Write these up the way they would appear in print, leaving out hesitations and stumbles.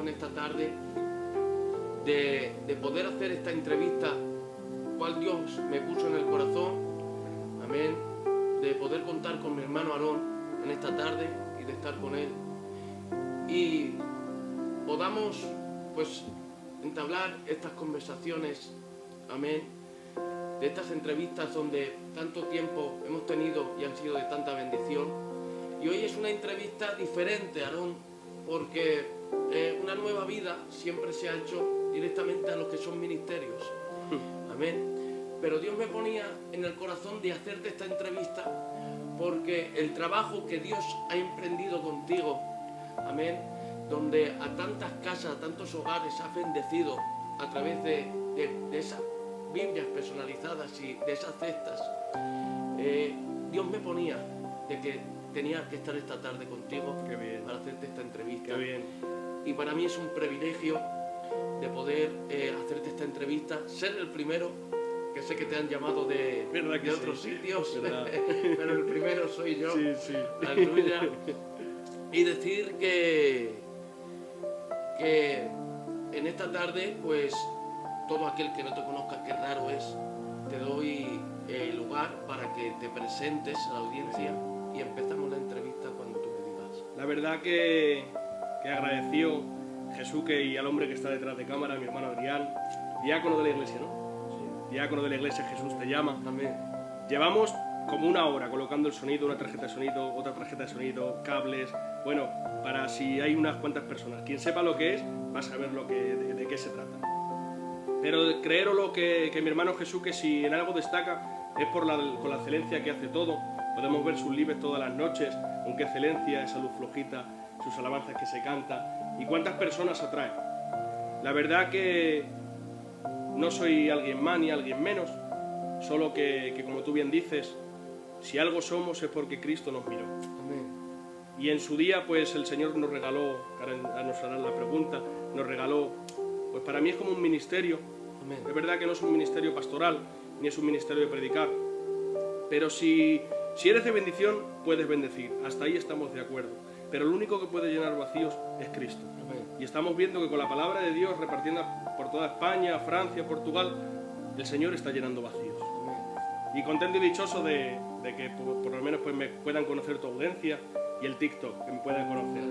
en esta tarde de poder hacer esta entrevista, cual Dios me puso en el corazón, amén, de poder contar con mi hermano Aarón en esta tarde y de estar con él y podamos pues entablar estas conversaciones, amén, de estas entrevistas donde tanto tiempo hemos tenido y han sido de tanta bendición. Y hoy es una entrevista diferente, Aarón, porque una nueva vida siempre se ha hecho directamente a los que son ministerios, amén. Pero Dios me ponía en el corazón de hacerte esta entrevista porque el trabajo que Dios ha emprendido contigo, amén, donde a tantas casas, a tantos hogares has bendecido a través de esas Biblias personalizadas y de esas cestas, Dios me ponía de que tenía que estar esta tarde contigo para hacerte esta entrevista. Qué bien. Y para mí es un privilegio de poder hacerte esta entrevista, ser el primero, que sé que te han llamado de otros sitios, pero el primero soy yo, Sí. aleluya. Y decir que en esta tarde, pues, todo aquel que no te conozca, que raro es, te doy lugar para que te presentes a la audiencia y empezamos la entrevista cuando tú me digas. La verdad que agradecido Jesús y al hombre que está detrás de cámara, mi hermano Adrián, diácono de la iglesia, ¿no? Sí. Diácono de la iglesia, Jesús te llama. Amén. Llevamos como una hora colocando el sonido, una tarjeta de sonido, otra tarjeta de sonido, cables, bueno, para si hay unas cuantas personas. Quien sepa lo que es, va a saber de qué se trata. Pero creeros lo que mi hermano Jesús, que si en algo destaca, es con la excelencia que hace todo. Podemos ver sus lives todas las noches, con qué excelencia, esa luz flojita, sus alabanzas que se canta, y cuántas personas atrae. La verdad que no soy alguien más ni alguien menos, solo que como tú bien dices, si algo somos es porque Cristo nos miró. Amén. Y en su día, pues el Señor nos regaló, ahora nos harán la pregunta, nos regaló, pues para mí es como un ministerio. Amén. Es verdad que no es un ministerio pastoral, ni es un ministerio de predicar, pero si eres de bendición, puedes bendecir, hasta ahí estamos de acuerdo. Pero el único que puede llenar vacíos es Cristo. Amén. Y estamos viendo que con la palabra de Dios repartiendo por toda España, Francia, Portugal, el Señor está llenando vacíos. Amén. Y contento y dichoso de que por lo menos pues me puedan conocer tu audiencia y el TikTok, que me puedan conocer.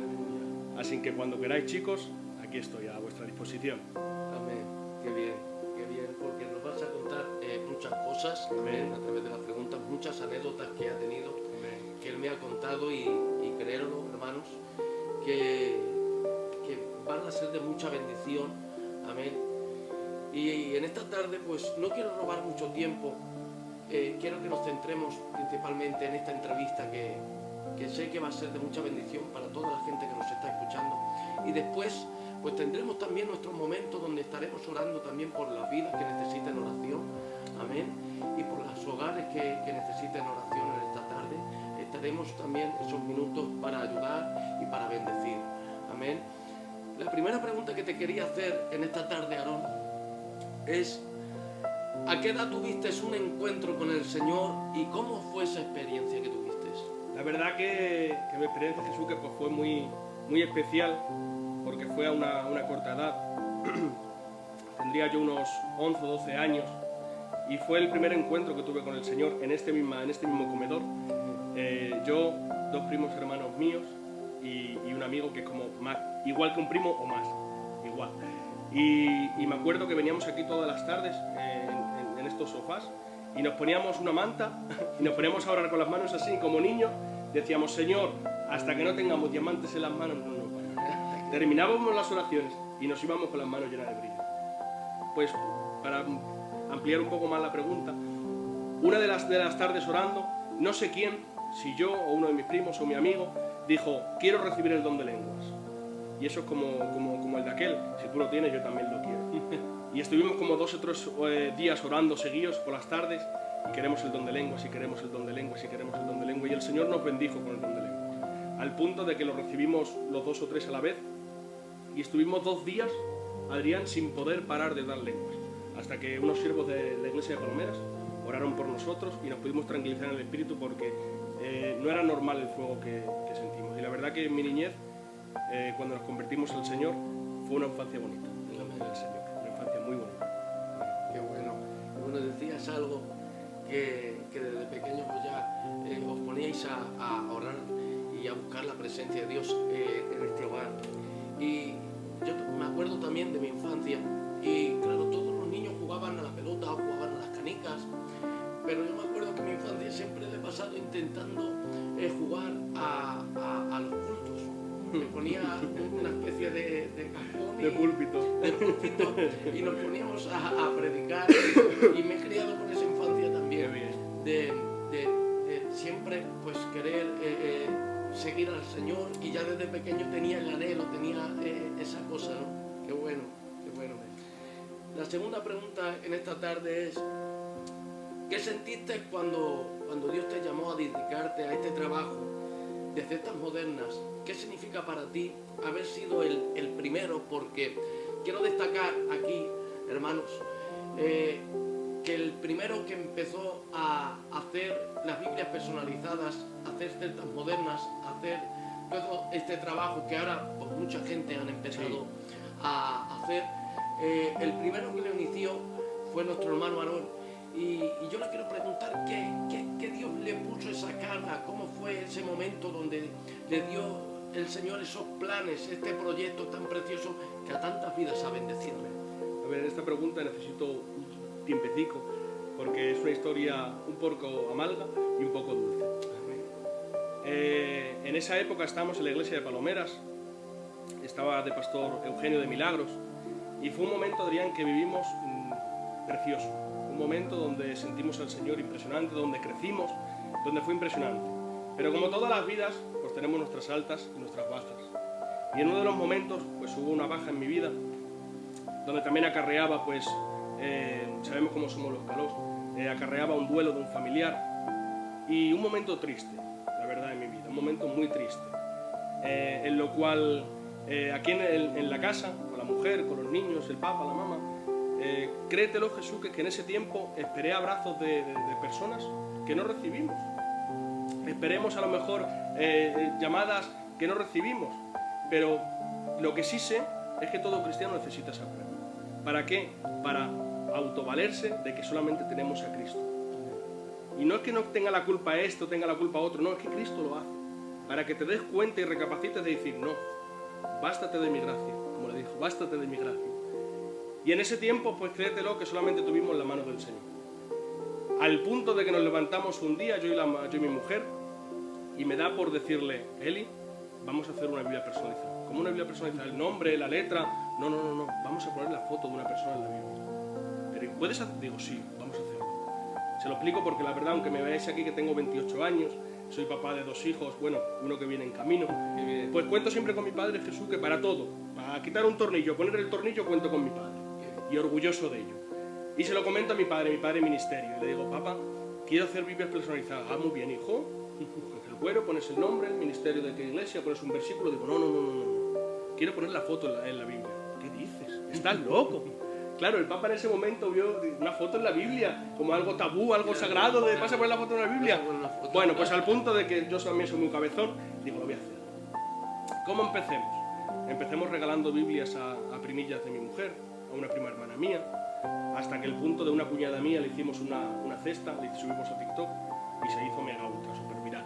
Así que cuando queráis, chicos, aquí estoy a vuestra disposición. Amén. Qué bien, porque nos vas a contar muchas cosas, amén, a través de las preguntas, muchas anécdotas que ha tenido, Amén. que él me ha contado y creerlo, hermanos, que van a ser de mucha bendición, amén. Y en esta tarde, pues, no quiero robar mucho tiempo, quiero que nos centremos principalmente en esta entrevista que sé que va a ser de mucha bendición para toda la gente que nos está escuchando. Y después, pues tendremos también nuestros momentos donde estaremos orando también por las vidas que necesiten oración, amén, y por los hogares que necesiten oración en esta tarde. Estaremos también esos minutos para ayudar y para bendecir, amén. La primera pregunta que te quería hacer en esta tarde, Aarón, es: ¿a qué edad tuviste un encuentro con el Señor y cómo fue esa experiencia que tuviste? La verdad que mi experiencia, Jesús, que pues fue muy especial, porque fue a una corta edad. Tendría yo unos 11 o 12 años, y fue el primer encuentro que tuve con el Señor en este mismo comedor. Yo, dos primos hermanos míos y un amigo que es como más, igual que un primo o más, igual. Y me acuerdo que veníamos aquí todas las tardes en estos sofás y nos poníamos una manta y nos poníamos a orar con las manos así, como niños. Decíamos: Señor, hasta que no tengamos diamantes en las manos, no. Terminábamos las oraciones y nos íbamos con las manos llenas de brillo. Pues, para ampliar un poco más la pregunta, una de las tardes orando, no sé quién, si yo o uno de mis primos o mi amigo, dijo: quiero recibir el don de lenguas. Y eso es como el de aquel: si tú lo tienes, yo también lo quiero. Y estuvimos como 2 o 3 días orando seguidos por las tardes, y queremos el don de lenguas, y queremos el don de lenguas, y queremos el don de lenguas, y el Señor nos bendijo con el don de lenguas, al punto de que lo recibimos los 2 o 3 a la vez, y estuvimos 2 días, Adrián, sin poder parar de dar lenguas, hasta que unos siervos de la iglesia de Palmeras oraron por nosotros y nos pudimos tranquilizar en el espíritu, porque no era normal el fuego que sentimos. Y la verdad que en mi niñez, cuando nos convertimos al Señor, fue una infancia bonita en la mano del Señor, una infancia muy bonita. Qué bueno. Bueno, decías algo que desde pequeños pues ya os poníais a orar y a buscar la presencia de Dios en este hogar. Y yo me acuerdo también de mi infancia y claro, todos los niños jugaban a la pelota o jugaban a las canicas, pero yo me acuerdo que en mi infancia siempre le he pasado intentando jugar a los cultos. Me ponía una especie de cajón De púlpito. y nos poníamos a predicar y me he criado con esa infancia también. Qué bien. De siempre pues querer seguir al Señor, y ya desde pequeño tenía el anhelo, tenía esa cosa, ¿no? Qué bueno, qué bueno. La segunda pregunta en esta tarde es: ¿qué sentiste cuando Dios te llamó a dedicarte a este trabajo de cestas modernas? ¿Qué significa para ti haber sido el primero? Porque quiero destacar aquí, hermanos, que el primero que empezó a hacer las Biblias personalizadas, a hacer cestas modernas, a hacer todo este trabajo que ahora pues, mucha gente han empezado a hacer, el primero que lo inició fue nuestro hermano Aarón. Y yo le quiero preguntar ¿qué Dios le puso esa carga? ¿Cómo fue ese momento donde le dio el Señor esos planes, este proyecto tan precioso que a tantas vidas ha bendecido? A ver, en esta pregunta necesito un tiempecico, porque es una historia un poco amarga y un poco dulce. En esa época estábamos en la iglesia de Palomeras, estaba de pastor Eugenio de Milagros, y fue un momento, Adrián, que vivimos precioso. Un momento donde sentimos al Señor impresionante, donde crecimos, donde fue impresionante. Pero como todas las vidas, pues tenemos nuestras altas y nuestras bajas. Y en uno de los momentos, pues hubo una baja en mi vida, donde también acarreaba, pues, sabemos cómo somos los calós, acarreaba un duelo de un familiar y un momento triste, la verdad, en mi vida, un momento muy triste, en lo cual, aquí en la casa, con la mujer, con los niños, el papá, la mamá, créetelo, Jesús, que en ese tiempo esperé abrazos de personas que no recibimos. Esperemos a lo mejor llamadas que no recibimos, pero lo que sí sé es que todo cristiano necesita esa prueba. ¿Para qué? Para autovalerse de que solamente tenemos a Cristo. Y no es que no tenga la culpa esto, tenga la culpa otro, no, es que Cristo lo hace. Para que te des cuenta y recapacites de decir, no, bástate de mi gracia, como le dijo, bástate de mi gracia. Y en ese tiempo, pues créetelo, que solamente tuvimos la mano del Señor. Al punto de que nos levantamos un día, yo y mi mujer, y me da por decirle, Eli, vamos a hacer una Biblia personalizada. ¿Cómo una Biblia personalizada? El nombre, la letra. No, vamos a poner la foto de una persona en la Biblia. Pero ¿puedes hacer? Digo, sí, vamos a hacerlo. Se lo explico porque la verdad, aunque me veáis aquí que tengo 28 años, soy papá de 2 hijos, bueno, uno que viene en camino, pues cuento siempre con mi padre Jesús, que para todo, para quitar un tornillo, poner el tornillo, cuento con mi padre. Y orgulloso de ello. Y se lo comento a mi padre ministerio, y le digo, papá, quiero hacer Biblias personalizadas. Ah, muy bien, hijo. Coges el cuero, pones el nombre, el ministerio de qué iglesia, pones un versículo. Digo, no. Quiero poner la foto en la Biblia. ¿Qué dices? ¿Estás loco? Claro, el Papa en ese momento vio una foto en la Biblia como algo tabú, algo sagrado, de ¿vas a poner la foto en la Biblia? Bueno, pues al punto de que yo también soy muy cabezón, digo, lo voy a hacer. ¿Cómo empecemos? Empecemos regalando Biblias a primillas de mi mujer, a una prima hermana mía, hasta que el punto de una cuñada mía le hicimos una cesta, le subimos a TikTok y se hizo mega ultra, super viral.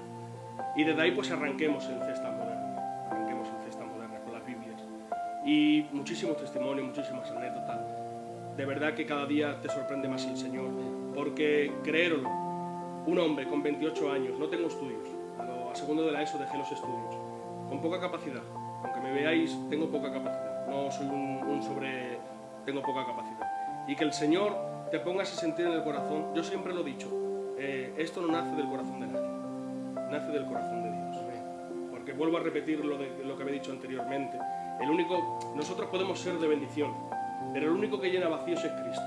Y desde ahí pues arranquemos en cestas modernas con las Biblias. Y muchísimos testimonios, muchísimas anécdotas. De verdad que cada día te sorprende más el Señor, porque créerlo, un hombre con 28 años, no tengo estudios, a segundo de la ESO dejé los estudios, con poca capacidad, aunque me veáis, tengo poca capacidad, no soy tengo poca capacidad. Y que el Señor te ponga ese sentir en el corazón, yo siempre lo he dicho, esto no nace del corazón de nadie, nace del corazón de Dios. Porque vuelvo a repetir lo que había dicho anteriormente, nosotros podemos ser de bendición, pero el único que llena vacíos es Cristo.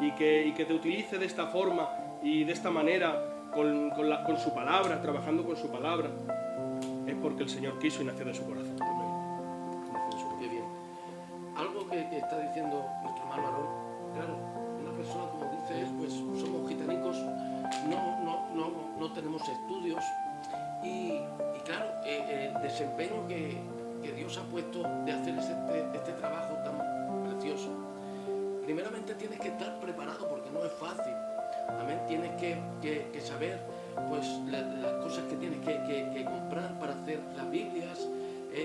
Y que te utilice de esta forma y de esta manera, con su palabra, trabajando con su palabra, es porque el Señor quiso y nació de su corazón. Qué bien. Algo que está diciendo nuestro hermano Aarón, claro, una persona, como dice él, pues somos gitanicos, no tenemos estudios y claro, el desempeño que Dios ha puesto de hacer este que saber pues las cosas que tienes que comprar para hacer las Biblias,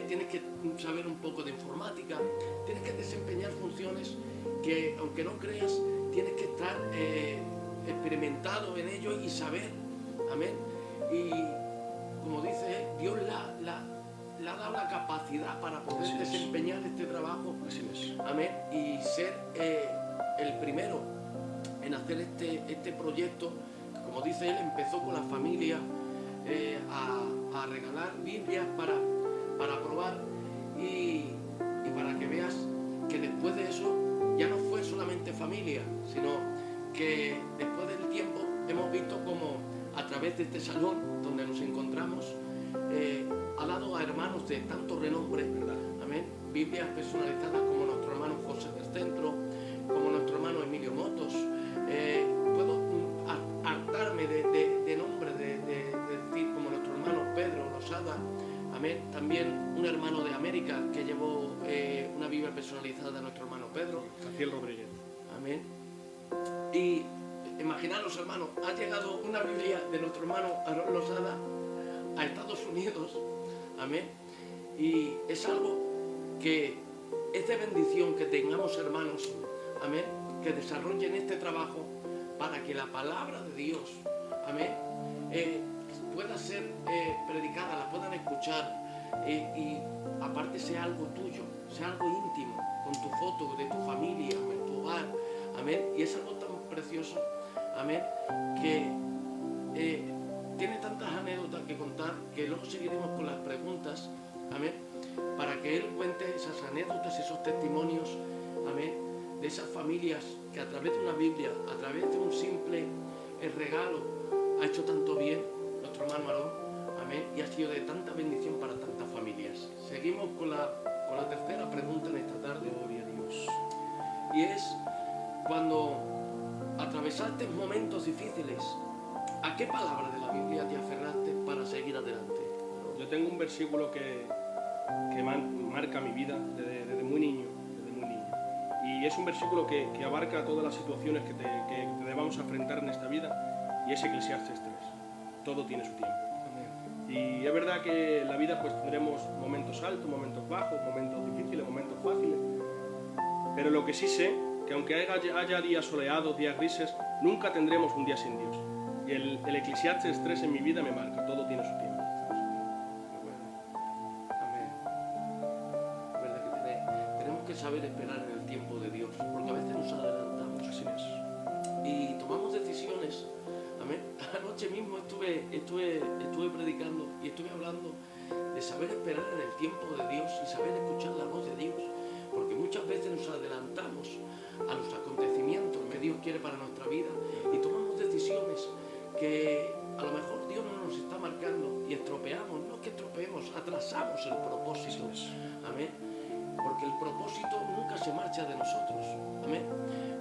tienes que saber un poco de informática, tienes que desempeñar funciones que, aunque no creas, tienes que estar experimentado en ello y saber. Amén. Y como dice, Dios le ha dado la capacidad para poder desempeñar este trabajo. Amén. Y ser el primero en hacer este proyecto. Como dice él, empezó con la familia a regalar Biblias para probar y para que veas que después de eso ya no fue solamente familia, sino que después del tiempo hemos visto como a través de este salón donde nos encontramos ha dado a hermanos de tanto renombre, ¿verdad? Amén, Biblias personalizadas como nuestro hermano José del Centro, como nuestro hermano Emilio Motos. Puedo hartarme de nombres, de decir, como nuestro hermano Pedro Losada. Amén. También un hermano de América que llevó una Biblia personalizada de nuestro hermano Pedro. Jaciel Rodríguez. Amén. Y imaginaros, hermano, ha llegado una Biblia de nuestro hermano Aarón Losada a Estados Unidos. Amén. Y es algo que es de bendición que tengamos hermanos, amén, que desarrollen este trabajo para que la palabra de Dios, amén, pueda ser predicada, la puedan escuchar y aparte sea algo tuyo, sea algo íntimo, con tu foto de tu familia, en tu hogar, amén. Y es algo tan precioso, amén, que tiene tantas anécdotas que contar que luego seguiremos con las preguntas, amén, para que él cuente esas anécdotas, esos testimonios, amén, de esas familias que a través de una Biblia, a través de un simple regalo, ha hecho tanto bien nuestro hermano Aarón, amén, y ha sido de tanta bendición para tantas familias. Seguimos con la tercera pregunta en esta tarde, gloria a Dios, y es: cuando atravesaste momentos difíciles, ¿a qué palabra de la Biblia te aferraste para seguir adelante? Yo tengo un versículo que marca mi vida desde muy niño. Y es un versículo que abarca todas las situaciones que debamos enfrentar en esta vida, y es Eclesiastes 3. Todo tiene su tiempo. Amén. Y es verdad que en la vida pues tendremos momentos altos, momentos bajos, momentos difíciles, momentos fáciles. Pero lo que sí sé, que aunque haya días soleados, días grises, nunca tendremos un día sin Dios. Y el Eclesiastes 3 en mi vida me marca, todo tiene su tiempo. Amén. Es verdad que tenemos que saber esperar en el tiempo de Dios, porque a veces nos adelantamos. Así es. Y tomamos decisiones. Amén. Anoche mismo estuve predicando y estuve hablando de saber esperar en el tiempo de Dios y saber escuchar la voz de Dios, porque muchas veces nos adelantamos a los acontecimientos que Dios quiere para nuestra vida y tomamos decisiones que a lo mejor Dios no nos está marcando y estropeamos, no que estropeemos, atrasamos el propósito. Amén. Porque el propósito nunca se marcha de nosotros. Amén.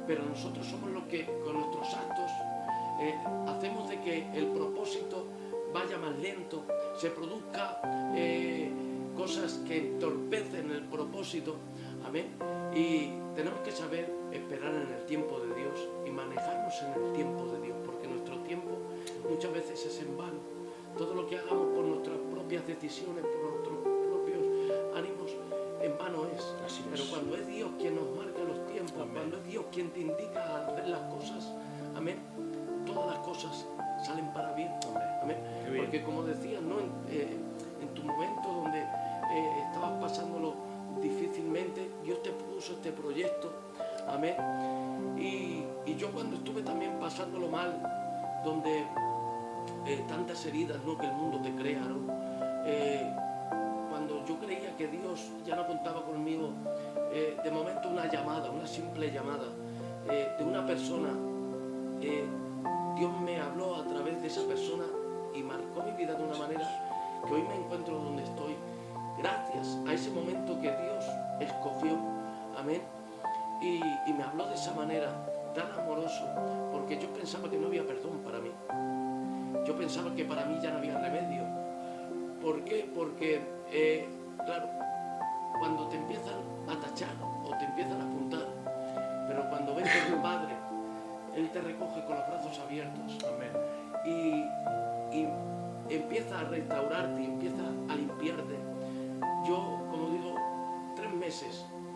Pero nosotros somos los que con nuestros actos hacemos de que el propósito vaya más lento, se produzca cosas que entorpecen el propósito. Amén. Y tenemos que saber esperar en el tiempo de Dios y manejarnos en el tiempo de Dios, porque nuestro tiempo muchas veces es en vano. Todo lo que hagamos por nuestras propias decisiones, por nuestros propios ánimos, en vano es. Pero cuando es Dios quien nos marca los tiempos, amén, cuando es Dios quien te indica a hacer las cosas, amén, todas las cosas salen para bien. Amén. Porque como decías, ¿no? En tu momento donde estabas pasándolo difícilmente, Dios te puso este proyecto, amén. Y yo cuando estuve también pasándolo mal, donde tantas heridas, ¿no?, que el mundo te crea, ¿no? Cuando yo creía que Dios ya no contaba conmigo, de momento una llamada, una simple llamada de una persona, Dios me habló a través de esa persona y marcó mi vida de una manera que hoy me encuentro donde estoy, gracias a ese momento que Dios escogió, amén, y me habló de esa manera tan amoroso, porque yo pensaba que no había perdón para mí, yo pensaba que para mí ya no había remedio. ¿Por qué? Porque, claro, cuando te empiezan a tachar o te empiezan a apuntar, pero cuando ves a tu Padre, Él te recoge con los brazos abiertos. Amén.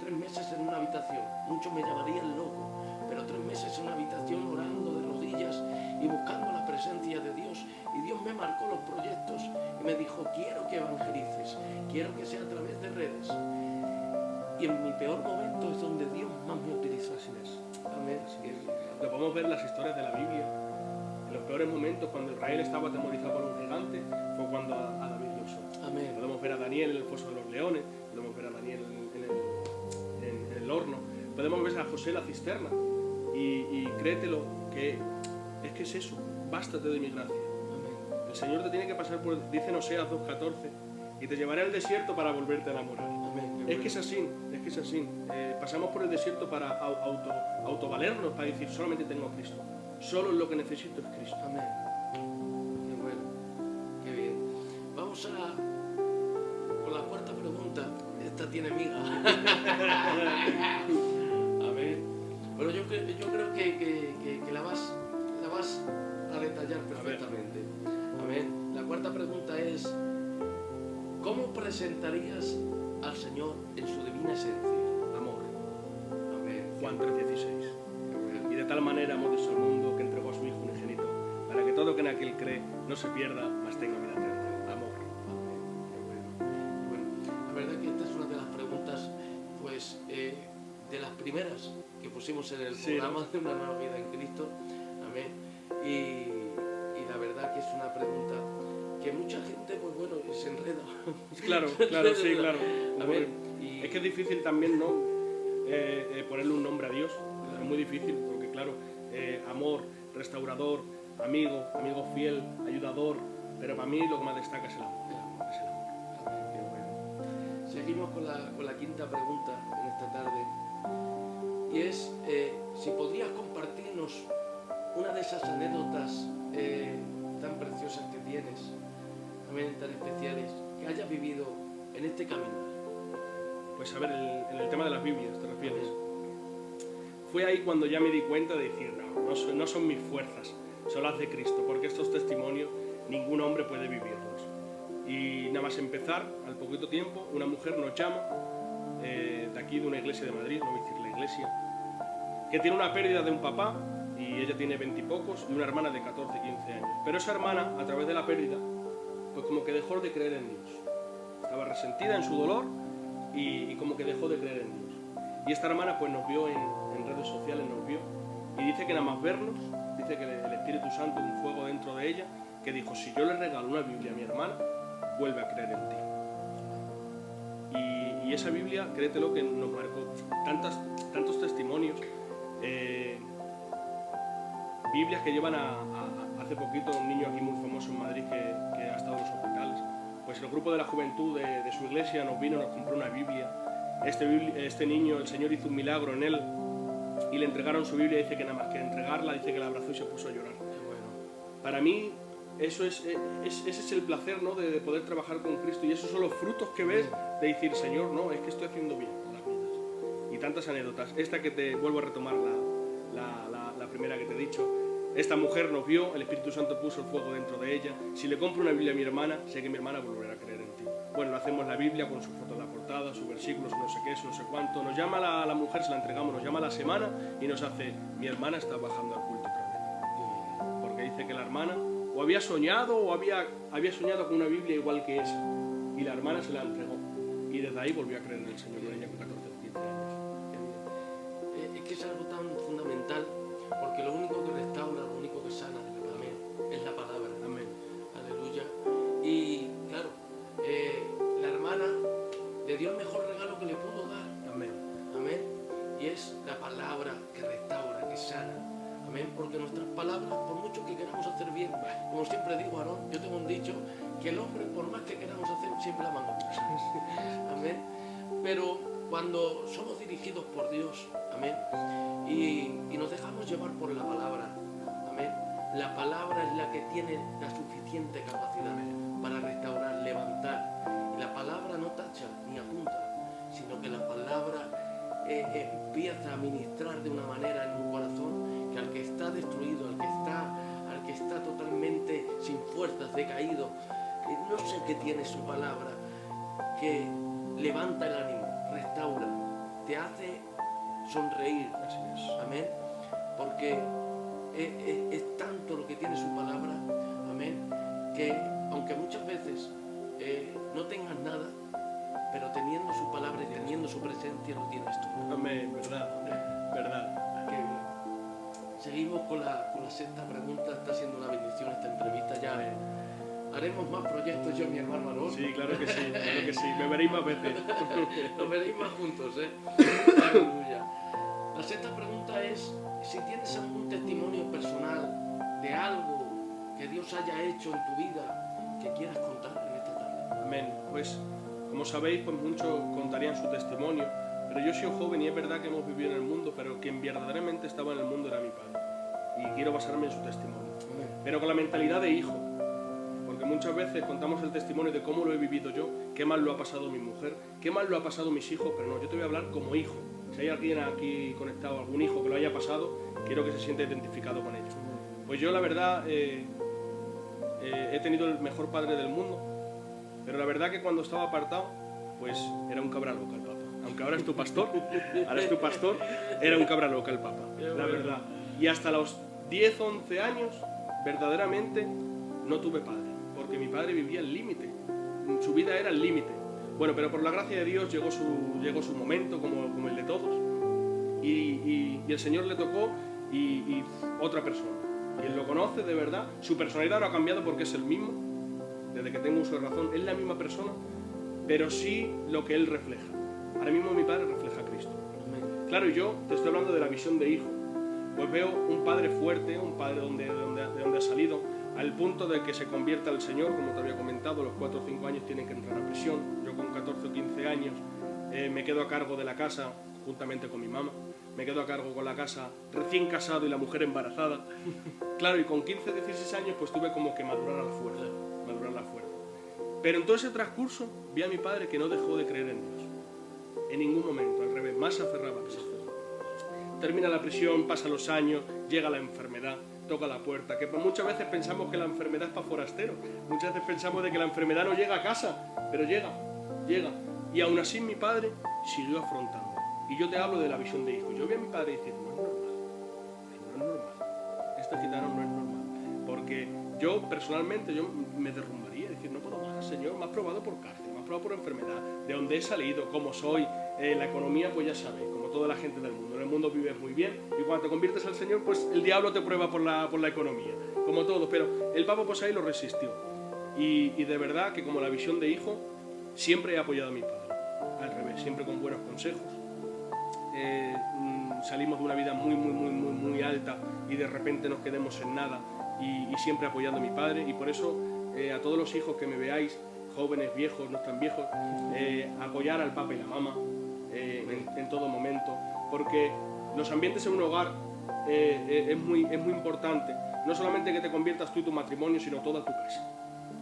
3 meses en una habitación. Muchos me llamarían loco, pero 3 meses en una habitación orando de rodillas y buscando la presencia de Dios. Y Dios me marcó los proyectos y me dijo, quiero que evangelices, quiero que sea a través de redes. Y en mi peor momento es donde Dios más me utiliza. Así es. Amén. Lo podemos ver en las historias de la Biblia. En los peores momentos, cuando Israel estaba atemorizado por un gigante, fue cuando a David lo usó. Amén. Podemos ver a Daniel en el foso de los leones, podemos ver a Daniel en el horno, podemos ver a José en la cisterna. Y créetelo, que es eso, bástate de mi gracia. Amén. El Señor te tiene que pasar por, dice en Oseas 2:14, y te llevaré al desierto para volverte a enamorar. Amén. Es que es así, pasamos por el desierto para autovalernos, para decir, solamente tengo a Cristo. Solo lo que necesito es Cristo. Amén. Qué bueno, qué bien. Vamos con la cuarta pregunta. Esta tiene miga. Amén. Pero yo creo que la vas a detallar perfectamente. Amén. La cuarta pregunta es, ¿cómo presentarías al Señor en su divina esencia? Amor. Amén. Juan 3:16. Y de tal manera amó Dios al mundo que entregó a su Hijo unigénito, para que todo que en aquel cree no se pierda, mas tenga vida eterna. Amor. Amén. Qué bueno. Y bueno, la verdad que esta es una de las preguntas, pues, de las primeras que pusimos en el programa de Una Nueva Vida en Cristo. Amén. Y la verdad que es una pregunta que mucha gente, pues bueno, se enreda. Claro, sí, claro. Amén. Es que es difícil también, ¿no? Ponerle un nombre a Dios. Es muy difícil porque, claro, amor, restaurador, amigo fiel, ayudador, pero para mí lo que más destaca es el amor. Es el amor. Qué bueno. Seguimos con la quinta pregunta en esta tarde. Y es, si podrías compartirnos una de esas anécdotas tan preciosas que tienes, también tan especiales, que hayas vivido en este camino. Pues a ver, en el tema de las Biblias, ¿te refieres? Fue ahí cuando ya me di cuenta de decir, no son mis fuerzas, son las de Cristo, porque estos testimonios ningún hombre puede vivirlos. Y nada más empezar, al poquito tiempo, una mujer nos llama, de aquí de una iglesia de Madrid, no voy a decir la iglesia, que tiene una pérdida de un papá, y ella tiene 20 y pocos, y una hermana de 14, 15 años. Pero esa hermana, a través de la pérdida, pues como que dejó de creer en Dios. Estaba resentida en su dolor, y como que dejó de creer en Dios. Y esta hermana pues nos vio en redes sociales, nos vio, y dice que nada más vernos, dice que el Espíritu Santo, un fuego dentro de ella, que dijo, si yo le regalo una Biblia a mi hermana, vuelve a creer en ti. Y esa Biblia, créetelo, que nos marcó tantos testimonios, Biblias que llevan hace poquito un niño aquí muy famoso en Madrid que ha estado en los hospitales. Pues el grupo de la juventud de su iglesia nos vino, nos compró una Biblia. Este niño, el Señor hizo un milagro en él y le entregaron su Biblia. Dice que nada más que entregarla, dice que la abrazó y se puso a llorar. Qué bueno. Para mí, ese es el placer, ¿no? de poder trabajar con Cristo, y esos son los frutos que ves de decir, Señor, no, es que estoy haciendo bien las vidas. Y tantas anécdotas. Esta que te vuelvo a retomar, la primera que te he dicho. Esta mujer nos vio, el Espíritu Santo puso el fuego dentro de ella. Si le compro una Biblia a mi hermana, sé que mi hermana volverá a creer en ti. Bueno, le hacemos la Biblia con su foto en la portada, sus versículos, no sé qué, no sé cuánto. Nos llama la mujer, se la entregamos, nos llama a la semana y nos hace, mi hermana está bajando al culto otra vez. Porque dice que la hermana o había soñado o había soñado con una Biblia igual que esa. Y la hermana se la entregó. Y desde ahí volvió a creer en el Señor, con ella con 14 o 15 años. Es que es algo tan fundamental, porque lo único que restaura, lo único que sana, amén, es la palabra. Amén. Aleluya. Y claro, la hermana le dio el mejor regalo que le pudo dar. Amén. Amén. Y es la palabra que restaura, que sana. Amén. Porque nuestras palabras, por mucho que queramos hacer bien, como siempre digo, Aarón, yo tengo un dicho, que el hombre, por más que queramos hacer, siempre la manda. Amén. Pero cuando somos dirigidos por Dios, amén, y nos dejamos llevar por la palabra, amén, la palabra es la que tiene la suficiente capacidad para restaurar, levantar. Y la palabra no tacha ni apunta, sino que la palabra empieza a ministrar de una manera en un corazón que al que está destruido, al que está totalmente sin fuerzas, decaído, no sé qué tiene su palabra, que levanta el ánimo, restaura, te hace sonreír. Así es. Amén. Porque es tanto lo que tiene su palabra, amén, que aunque muchas veces no tengas nada, pero teniendo su palabra y teniendo su presencia lo tienes todo. Amén, verdad, verdad. Qué bien. Seguimos con la sexta pregunta. Está siendo una bendición esta entrevista. Ya haremos más proyectos yo y mi hermano Aarón. Sí, claro que sí, claro que sí. Me veréis más veces. Nos veréis más juntos, Aleluya. La sexta pregunta es si tienes algún testimonio personal de algo que Dios haya hecho en tu vida que quieras contar en esta tarde. Amén. Pues, como sabéis, pues muchos contarían su testimonio, pero yo soy joven y es verdad que hemos vivido en el mundo, pero quien verdaderamente estaba en el mundo era mi padre. Y quiero basarme en su testimonio. Amén. Pero con la mentalidad de hijo, porque muchas veces contamos el testimonio de cómo lo he vivido yo, qué mal lo ha pasado mi mujer, qué mal lo ha pasado mis hijos, pero no, yo te voy a hablar como hijo. Si hay alguien aquí conectado, algún hijo que lo haya pasado, quiero que se sienta identificado con ello. Pues yo la verdad he tenido el mejor padre del mundo, pero la verdad que cuando estaba apartado, pues era un cabra loca el Papa. Aunque ahora es tu pastor, era un cabra loca el Papa, la verdad. Y hasta los 10, 11 años, verdaderamente no tuve padre, porque mi padre vivía al límite, su vida era al límite. Bueno, pero por la gracia de Dios llegó su momento, como el de todos, y el Señor le tocó y otra persona. Y Él lo conoce de verdad, su personalidad no ha cambiado porque es el mismo, desde que tengo uso de razón, es la misma persona, pero sí lo que Él refleja. Ahora mismo mi padre refleja a Cristo. Claro, y yo te estoy hablando de la visión de hijo, pues veo un padre fuerte, un padre de donde ha salido, al punto de que se convierta al Señor, como te había comentado, los 4 o 5 años tienen que entrar a prisión. Yo con 14 o 15 años me quedo a cargo de la casa, juntamente con mi mamá, me quedo a cargo con la casa recién casado y la mujer embarazada. Claro, y con 15 o 16 años pues tuve como que madurar a la fuerza, Pero en todo ese transcurso vi a mi padre que no dejó de creer en Dios, en ningún momento, al revés, más se aferraba a Cristo. Termina la prisión, pasan los años, llega la enfermedad, toca la puerta, que muchas veces pensamos que la enfermedad es para forasteros, muchas veces pensamos de que la enfermedad no llega a casa, pero llega, y aún así mi padre siguió afrontando. Y yo te hablo de la visión de hijo. Yo vi a mi padre decir, no es normal, este gitano no es normal, porque yo personalmente me derrumbaría, decir, no puedo más, Señor, me has probado por cárcel, me has probado por enfermedad, de dónde he salido, cómo soy, la economía, pues ya sabes, como toda la gente del mundo, en el mundo vives muy bien, y cuando te conviertes al Señor, pues el diablo te prueba por la economía, como todo, pero el Papa pues ahí lo resistió, y de verdad que como la visión de hijo, siempre he apoyado a mi padre, al revés, siempre con buenos consejos. Salimos de una vida muy alta y de repente nos quedemos en nada, y siempre apoyando a mi padre, y por eso a todos los hijos que me veáis, jóvenes, viejos, no tan viejos, apoyar al Papa y la mamá en todo momento, porque los ambientes en un hogar es muy importante, no solamente que te conviertas tú y tu matrimonio, sino toda tu casa.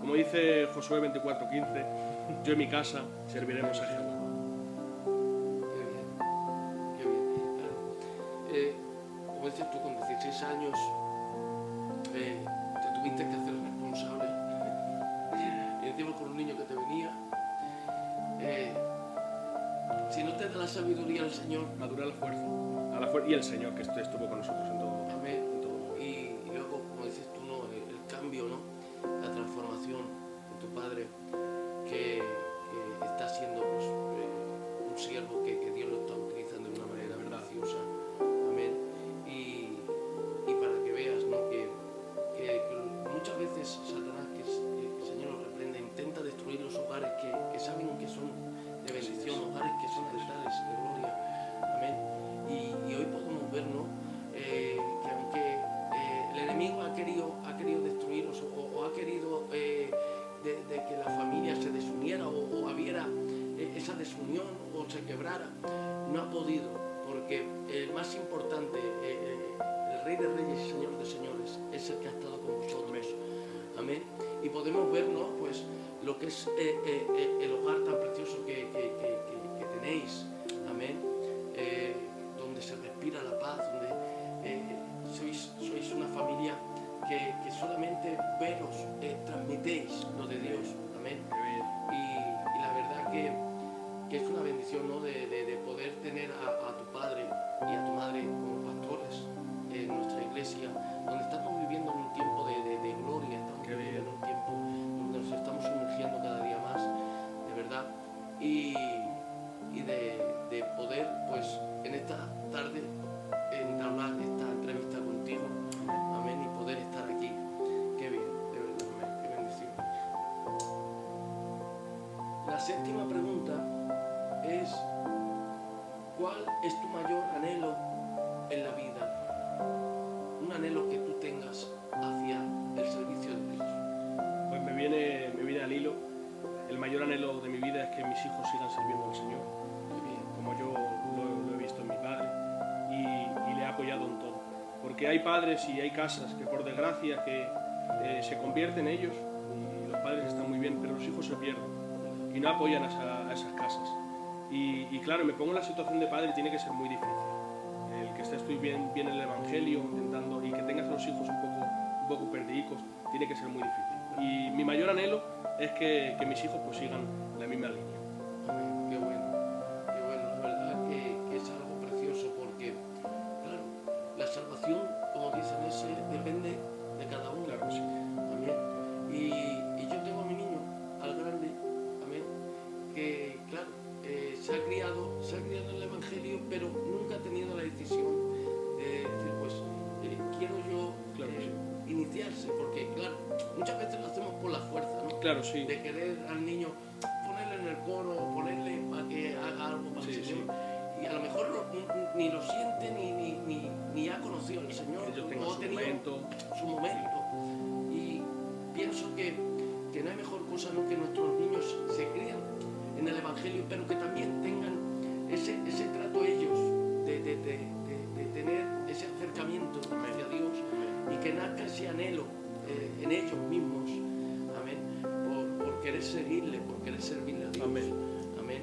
Como dice Josué 24:15, yo en mi casa serviremos a Jehová. Como dices tú, con 16 años te tuviste que hacer responsable y encima con un niño que te venía. Si no te da la sabiduría del Señor, Madura la fuerza, y el Señor que estuvo con nosotros en todo. amén. Y luego, como dices tú, ¿no? El cambio, ¿no? La transformación de tu padre, que está siendo pues, un siervo que Dios lo está utilizando de una manera preciosa. Amén. Y para que veas, ¿no? que muchas veces Satanás, que el Señor lo reprenda, intenta destruir los hogares que saben que son de bendición, hogares que son altares de gloria. Amén. Y hoy podemos ver, ¿no? Que aunque el enemigo ha querido destruirlos o ha querido de que la familia se desuniera o hubiera esa desunión o se quebrara, no ha podido, porque el más importante, el Rey de Reyes y Señor de Señores, es el que ha estado con vosotros. Amén. Y podemos ver, ¿no? Pues lo que es el hogar tan precioso que tenéis. Amén. Donde se respira la paz, donde sois una familia que solamente veros transmitéis lo de Dios. Amén. Y la verdad que es una bendición, ¿no? de poder tener a mayor anhelo en la vida? Un anhelo que tú tengas hacia el servicio de Dios. Pues me viene al hilo. El mayor anhelo de mi vida es que mis hijos sigan sirviendo al Señor, Muy bien. como yo lo he visto en mi padre, y le he apoyado en todo. Porque hay padres y hay casas que por desgracia que se convierten ellos, y los padres están muy bien, pero los hijos se pierden y no apoyan a esas casas. Y claro, me pongo en la situación de padre y tiene que ser muy difícil. El que estés tú bien en el Evangelio, intentando, y que tengas a los hijos un poco perdidicos, tiene que ser muy difícil. Y mi mayor anhelo es que mis hijos pues sigan la misma línea. Amén. Qué bueno, la verdad que es algo precioso porque, claro, la salvación, como dicen, depende de cada uno. Claro que sí. Amén. Y yo tengo a mi niño, al grande, amén, que, claro, se ha criado en el Evangelio, pero nunca ha tenido la decisión de decir, pues, quiero yo Claro que sí. iniciarse, porque, claro, muchas veces lo hacemos por la fuerza, ¿no? Claro, sí. De querer al niño ponerle en el coro, ponerle para que haga algo para Sí, el Señor. sí. Y a lo mejor ni lo siente, ni ha conocido al Señor, Ellos tengan o ha su tenido momento. su momento. Y pienso que no hay mejor cosa, ¿no?, que nuestros niños se crían en el Evangelio, pero que también tengan ese trato ellos de tener ese acercamiento hacia Dios, y que nazca ese anhelo en ellos mismos, amén, por querer seguirle, por querer servirle a Dios. Amén. Amén.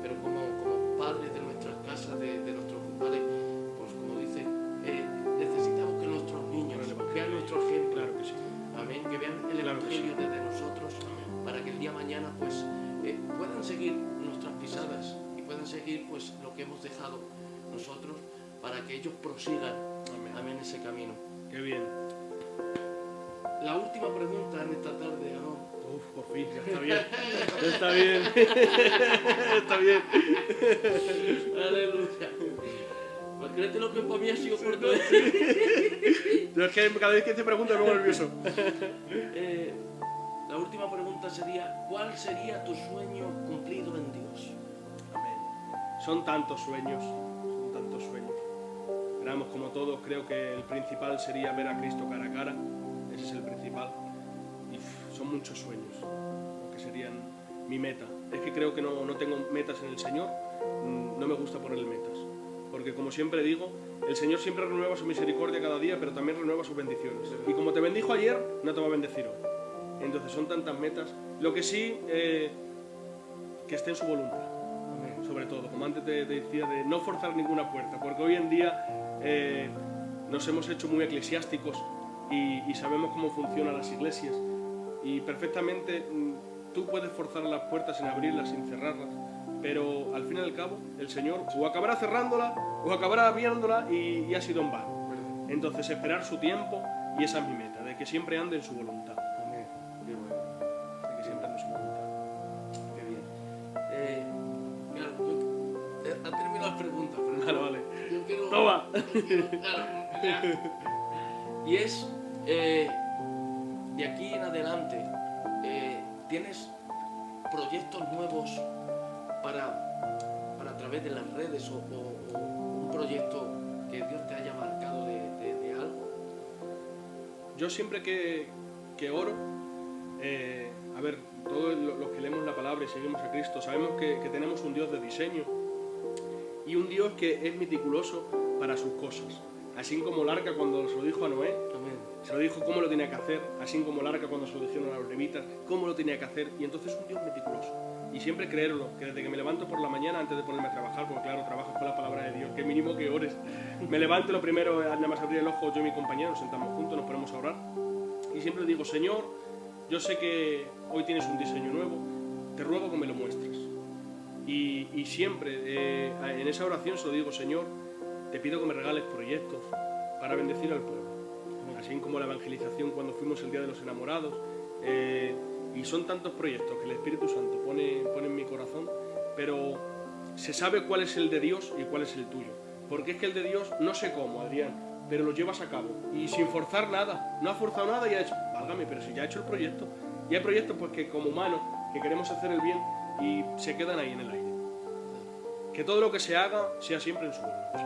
Pero como padres de nuestras casas, de nuestros padres, pues como dice, necesitamos que nuestros niños vean nuestro ejemplo. Claro que sí. Amén. Que vean el Claro que Evangelio sí. desde nosotros, para que el día de mañana pues puedan seguir nuestras pisadas y puedan seguir pues lo que hemos dejado nosotros, para que ellos prosigan, amén, ese camino. Qué bien. La última pregunta en esta tarde, Aarón. Uf, por fin, ya está bien. Ya está bien. Está bien. Aleluya. Pues créete lo que para mí ha sido corto. Yo es que cada vez que te pregunto me pongo nervioso. La última pregunta sería, ¿cuál sería tu sueño cumplido en Dios? Amén. Son tantos sueños. Éramos como todos, creo que el principal sería ver a Cristo cara a cara. Ese es el principal. Y son muchos sueños, que serían mi meta. Es que creo que no tengo metas en el Señor, no me gusta ponerle metas. Porque como siempre digo, el Señor siempre renueva su misericordia cada día, pero también renueva sus bendiciones. Y como te bendijo ayer, no te va a bendecir hoy. Entonces son tantas metas. Lo que sí, que esté en su voluntad. Sobre todo, como antes te decía, de no forzar ninguna puerta, porque hoy en día nos hemos hecho muy eclesiásticos y sabemos cómo funcionan las iglesias, y perfectamente tú puedes forzar las puertas sin abrirlas, sin cerrarlas, pero al fin y al cabo el Señor o acabará cerrándola o acabará abriéndola y ha sido en vano. Entonces esperar su tiempo, y esa es mi meta, de que siempre ande en su voluntad. Amén. Qué bueno. De que siempre ande en su voluntad. Qué bien. Ha terminado las preguntas, pero Vale. yo quiero... ¡Toma! Y es, de aquí en adelante, ¿tienes proyectos nuevos para a través de las redes, o un proyecto que Dios te haya marcado de algo? Yo siempre que oro, a ver, todos los que leemos la palabra y seguimos a Cristo, sabemos que tenemos un Dios de diseño y un Dios que es meticuloso para sus cosas. Así como el arca cuando se lo dijo a Noé, Amén. se lo dijo cómo lo tenía que hacer, así como el arca cuando se lo dijeron a los levitas, cómo lo tenía que hacer, y entonces es un Dios meticuloso. Y siempre creerlo, que desde que me levanto por la mañana, antes de ponerme a trabajar, porque claro, trabajas con la palabra de Dios, que mínimo que ores, me levanto lo primero, nada más abrir el ojo, yo y mi compañero nos sentamos juntos, nos ponemos a orar, y siempre le digo, Señor, yo sé que hoy tienes un diseño nuevo, te ruego que me lo muestres. Y siempre en esa oración se lo digo, Señor, te pido que me regales proyectos para bendecir al pueblo. Así como la evangelización cuando fuimos el Día de los Enamorados. Y son tantos proyectos que el Espíritu Santo pone en mi corazón, pero se sabe cuál es el de Dios y cuál es el tuyo. Porque es que el de Dios, no sé cómo, Adrián, pero lo llevas a cabo. Y sin forzar nada. No ha forzado nada y ha hecho, válgame, pero si ya ha hecho el proyecto. Y hay proyectos pues que como humanos, que queremos hacer el bien y se quedan ahí en el aire. que todo lo que se haga sea siempre en su voluntad.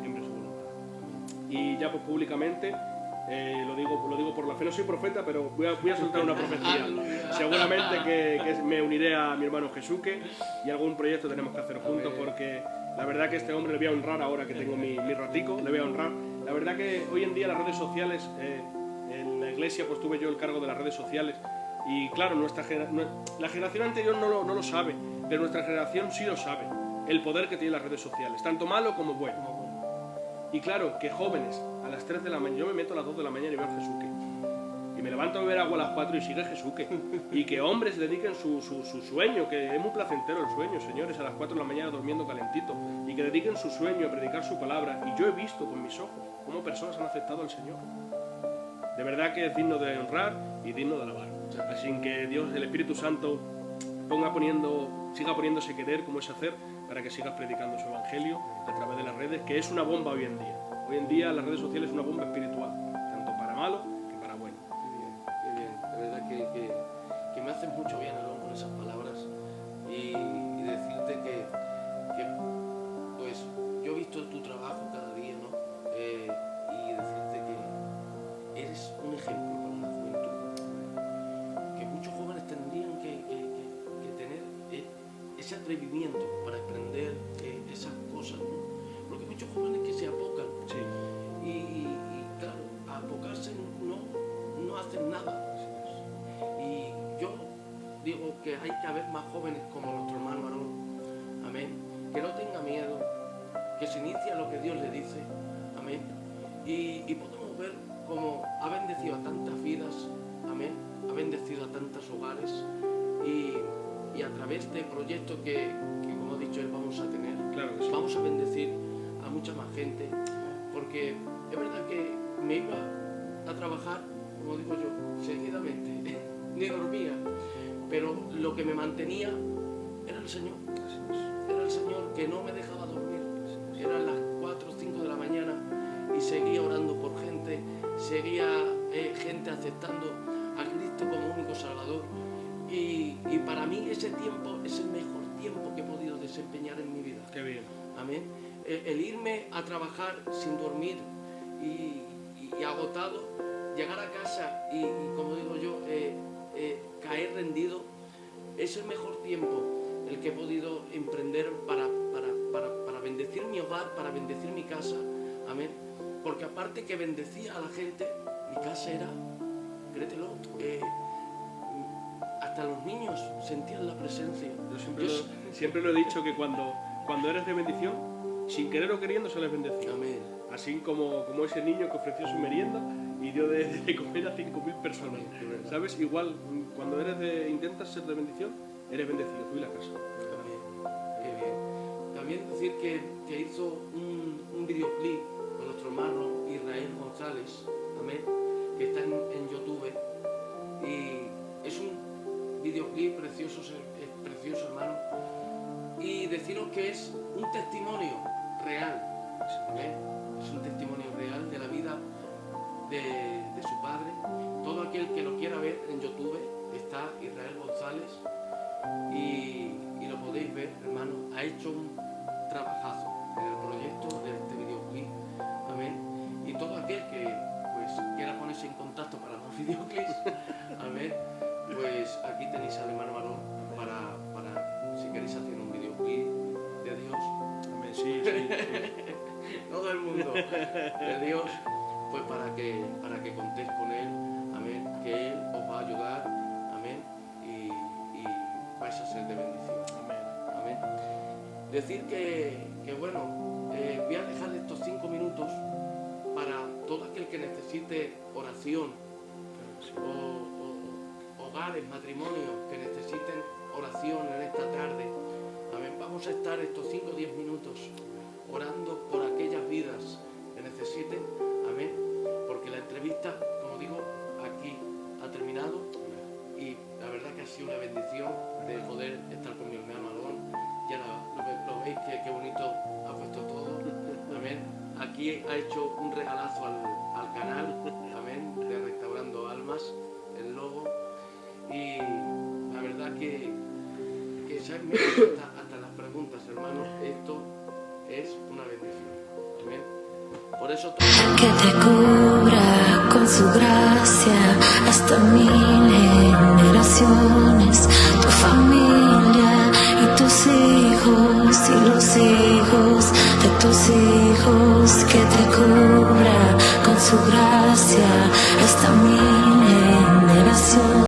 Siempre en su voluntad. Y ya pues públicamente, lo digo por la fe, no soy profeta, pero voy a soltar una profecía. Seguramente que me uniré a mi hermano Jesuque y algún proyecto tenemos que hacer juntos, porque la verdad que este hombre le voy a honrar ahora que tengo mi ratico, le voy a honrar. La verdad que hoy en día las redes sociales, en la iglesia pues tuve yo el cargo de las redes sociales, y claro, la generación anterior no lo sabe, pero nuestra generación sí lo sabe, el poder que tienen las redes sociales, tanto malo como bueno. Y claro, que jóvenes a las 3 de la mañana, yo me meto a las 2 de la mañana y veo a Jesuque, y me levanto a beber agua a las 4 y sigue Jesuque, y que hombres dediquen su sueño, que es muy placentero el sueño, señores, a las 4 de la mañana durmiendo calentito, y que dediquen su sueño a predicar su palabra. Y yo he visto con mis ojos cómo personas han aceptado al Señor. De verdad que es digno de honrar y digno de alabar. Así que Dios, el Espíritu Santo, siga poniéndose querer como es hacer, para que sigas predicando su evangelio a través de las redes, que es una bomba hoy en día. Hoy en día las redes sociales es una bomba espiritual, tanto para malo que para bueno. Qué bien. La verdad que me haces mucho bien, Aarón, con esas palabras, y decirte que pues yo he visto tu trabajo cada día, ¿no? Y decirte que eres un ejemplo para la juventud, que muchos jóvenes tendrían que tener ese atrevimiento para emprender esas cosas, ¿no? Porque muchos jóvenes que se apocan, Sí. y claro, a apocarse no hacen nada. Y yo digo que hay que haber más jóvenes como nuestro hermano Aarón, amén, que no tenga miedo, que se inicie lo que Dios le dice, amén, y podemos ver cómo ha bendecido a tantas vidas, amén, ha bendecido a tantos hogares, y a través de proyectos que como he dicho, él vamos a tener, Claro que sí. vamos a bendecir a mucha más gente, porque es verdad que me iba a trabajar, como digo yo, seguidamente, ni dormía, pero lo que me mantenía era el Señor. Era el Señor que no me dejaba dormir. Eran las 4 o 5 de la mañana y seguía orando por gente, seguía gente aceptando a Cristo como único Salvador. Y para mí ese tiempo es el mejor tiempo que he podido desempeñar en mi vida. Qué bien. Amén. El irme a trabajar sin dormir y agotado, llegar a casa y como digo yo, caer rendido, es el mejor tiempo el que he podido emprender para bendecir mi hogar, para bendecir mi casa. Amén. Porque aparte que bendecía a la gente, mi casa era, créetelo, hasta los niños sentían la presencia. Yo siempre lo he dicho, que cuando eres de bendición, sin querer o queriendo sales bendecido. Amén. Así como ese niño que ofreció su merienda y dio de comer a 5.000 personas. Amén. ¿Sabes? Igual, cuando intentas ser de bendición, eres bendecido, tú y la casa. Amén. Qué bien. También decir que hizo un videoclip con nuestro hermano Israel González, amén, que está en YouTube, y es un videoclip precioso, es precioso, hermano, y deciros que es un testimonio real, amén, es un testimonio real de la vida de su padre. Todo aquel que lo quiera ver en YouTube, está Israel González, y lo podéis ver, hermano. Ha hecho un trabajazo en el proyecto de este videoclip, amén, y todo aquel que pues quiera ponerse en contacto para los videoclips, amén, pues aquí tenéis al hermano Aarón para si queréis hacer un videoclip de Dios. Amén. Sí. Todo el mundo de Dios, pues para que contéis con él, amén, que él os va a ayudar, amén, y vais a ser de bendición. Amén. Decir que bueno, voy a dejar estos 5 minutos para todo aquel que necesite oración, o hogares, matrimonios que necesiten oración en esta tarde. Amén. Vamos a estar estos 5 o 10 minutos orando por aquellas vidas que necesiten. Amén. Porque la entrevista, como digo, aquí ha terminado, y la verdad que ha sido una bendición de poder estar con mi hermano Aarón. Ya lo veis que bonito ha puesto todo. Amén. Aquí ha hecho un regalazo al canal, amén, de Restaurando Almas, el logo. Y la verdad que se han hecho hasta las preguntas juntas, hermanos, esto es una bendición. Amén. Por eso que te cubra con su gracia hasta 1000 generaciones, tu familia y tus hijos y los hijos de tus hijos, que te cubra con su gracia hasta 1000